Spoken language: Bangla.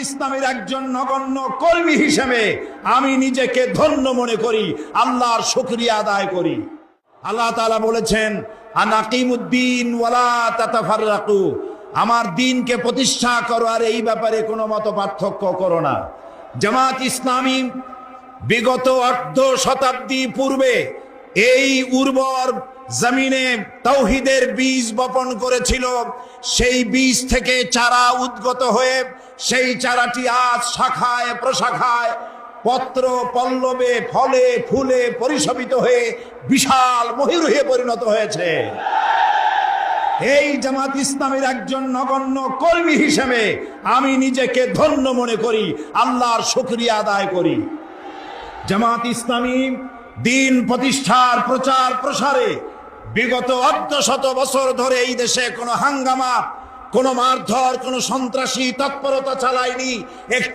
ইসলামের একজন নগণ্য কর্মী হিসেবে আমি নিজেকে ধন্য মনে করি, আল্লাহর শুকরিয়া আদায় করি। আল্লাহ তাআলা বলেছেন, আনাকিমুদ্দিন ওয়ালা তাতাফাররাকু, আমার দ্বীনকে প্রতিষ্ঠা করো আর এই ব্যাপারে কোনো মত পার্থক্য করো না। জামাত ইসলামী বিগত অর্ধ শতাব্দী পূর্বে এই উর্বর জমিনে তাওহীদের বীজ বপন করেছিল। সেই বীজ থেকে চারা উদ্গত হয়ে সেই চারাটি আজ শাখায় প্রশাখায় পত্র পল্লবে ফলে ফুলে পরিশোভিত হয়ে বিশাল মহিরুহে পরিণত হয়েছে। এই জামাত ইসলামের একজন নগণ্য কর্মী হিসেবে আমি নিজেকে ধন্য মনে করি, আল্লাহর শুকরিয়া আদায় করি। জামাত ইসলামী দ্বীন প্রতিষ্ঠার প্রচার প্রসারে বিগত অর্ধশত বছর ধরে এই দেশে কোনো হাঙ্গামা, কোনো মারধর, কোনো সন্ত্রাসী তৎপরতা চালায়নি।